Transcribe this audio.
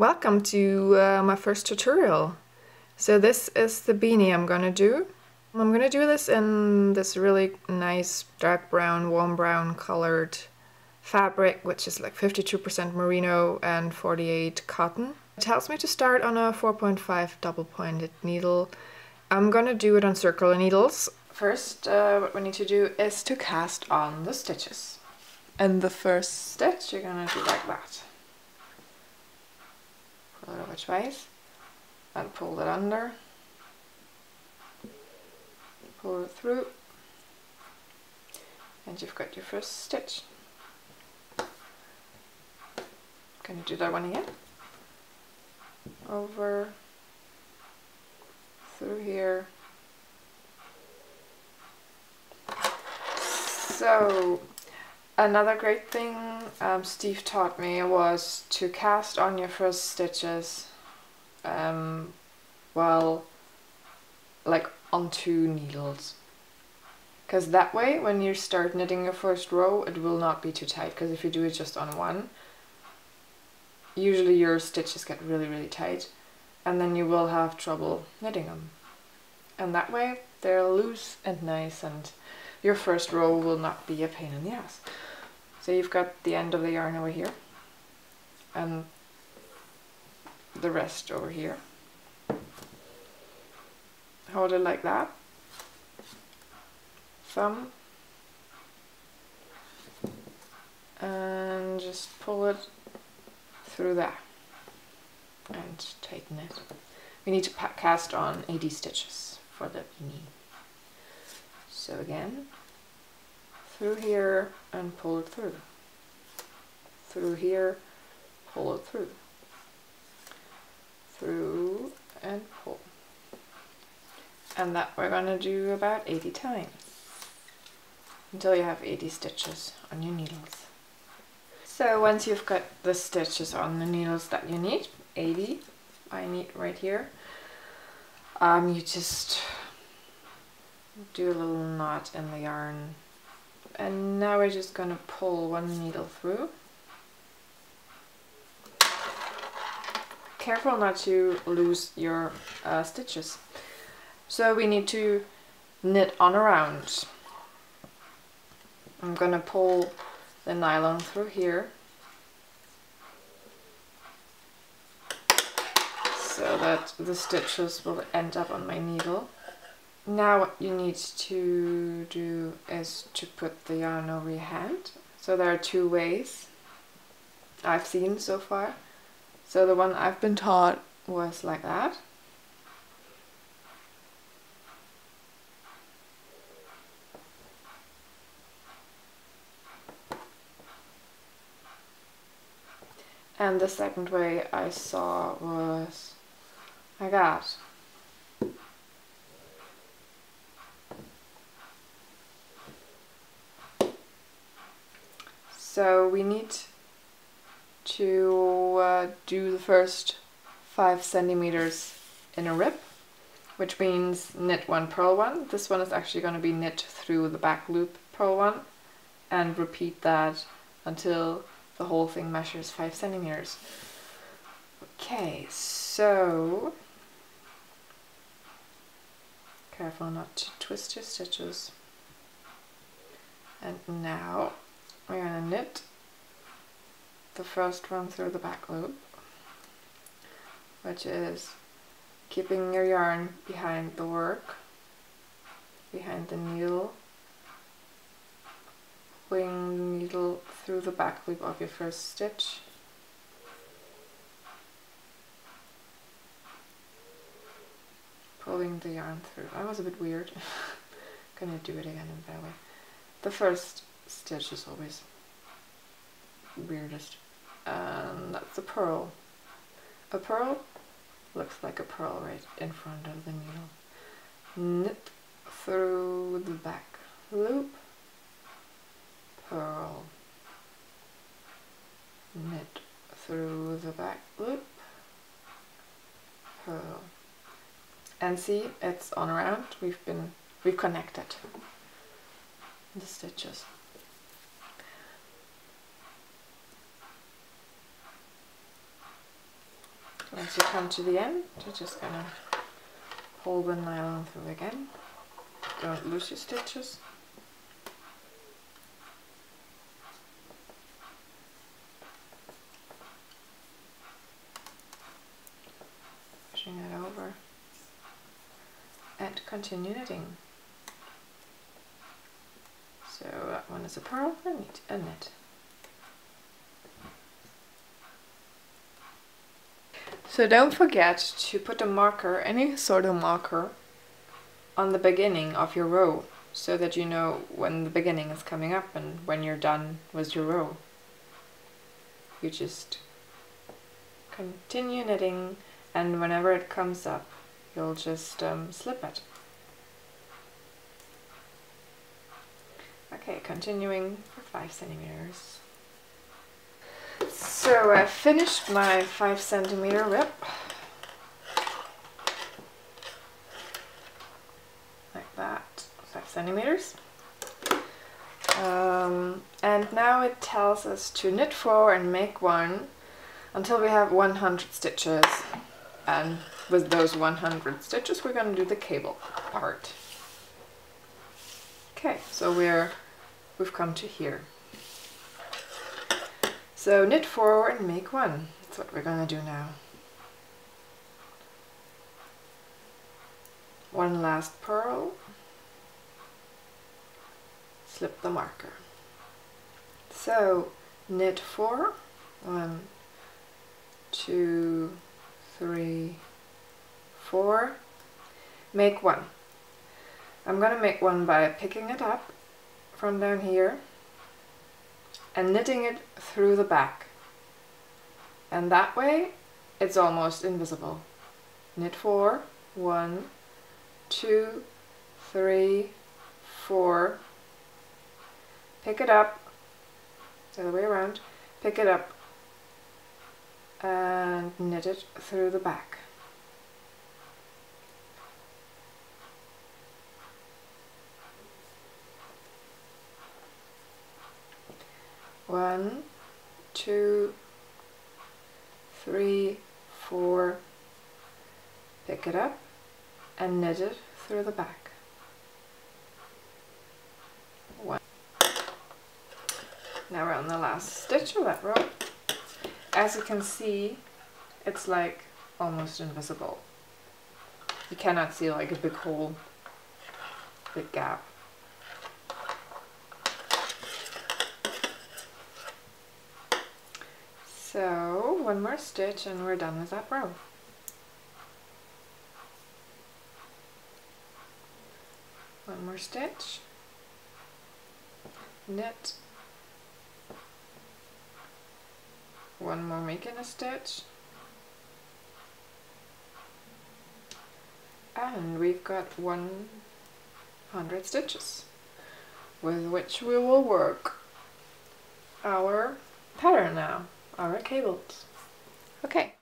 Welcome to my first tutorial. So this is the beanie I'm gonna do. I'm gonna do this in this really nice dark brown, warm brown colored fabric, which is like 52% merino and 48 cotton. It tells me to start on a 4.5 double pointed needle. I'm gonna do it on circular needles. First, what we need to do is to cast on the stitches. And the first stitch you're gonna do like that. Pull it over twice and pull it under, pull it through, and you've got your first stitch. Gonna do that one again. Over, through here. So another great thing Steve taught me was to cast on your first stitches while like on 2 needles, because that way when you start knitting your first row it will not be too tight, because if you do it just on 1, usually your stitches get really tight and then you will have trouble knitting them, and that way they're loose and nice and your first row will not be a pain in the ass. So you've got the end of the yarn over here and the rest over here. Hold it like that. Thumb. And just pull it through there and tighten it. We need to cast on 80 stitches for the beanie. So again, through here and pull it through. Through here, pull it through. Through and pull. And that we're going to do about 80 times until you have 80 stitches on your needles. So once you've got the stitches on the needles that you need, 80 I need right here, you just do a little knot in the yarn, and now we're just going to pull 1 needle through. Careful not to lose your stitches. So we need to knit on around. I'm going to pull the nylon through here so that the stitches will end up on my needle. Now what you need to do is to put the yarn over your hand. So there are 2 ways I've seen so far. So the one I've been taught was like that. And the second way I saw was like that. So we need to do the first 5 centimeters in a rip, which means knit 1, purl 1. This one is actually going to be knit through the back loop, purl 1, and repeat that until the whole thing measures 5 centimeters. Okay, so careful not to twist your stitches. And now we're going to knit the first one through the back loop, which is keeping your yarn behind the work, behind the needle, pulling the needle through the back loop of your first stitch, pulling the yarn through. That was a bit weird. Gonna do it again in that way. The first stitch is always weirdest, and that's a purl. A purl looks like a purl right in front of the needle. Knit through the back loop, purl, knit through the back loop, purl, and see, it's on around. We've connected the stitches. Once you come to the end, you're just gonna pull the nylon through again. Don't lose your stitches. Pushing it over and continue knitting. So that one is a purl and a knit. So don't forget to put a marker, any sort of marker, on the beginning of your row so that you know when the beginning is coming up and when you're done with your row. You just continue knitting, and whenever it comes up you'll just slip it. Okay, continuing for 5 centimeters. So I finished my 5 centimeter rip. Like that, 5 centimeters. And now it tells us to knit 4 and make 1 until we have 100 stitches. And with those 100 stitches we're going to do the cable part. Okay, so we've come to here. So knit 4 and make 1. That's what we're going to do now. One last purl. Slip the marker. So knit 4. 1, 2, 3, 4. Make 1. I'm going to make 1 by picking it up from down here and knitting it through the back, and that way it's almost invisible. Knit 4, 1, 2, 3, 4, pick it up, the other way around, pick it up and knit it through the back. One, 2, 3, 4, pick it up and knit it through the back. 1. Now we're on the last stitch of that row. As you can see, it's like almost invisible. You cannot see like a big hole, big gap. So, one more stitch and we're done with that row. One more stitch, knit, one more making a stitch, and we've got 100 stitches with which we will work our pattern now. Our cables. Okay,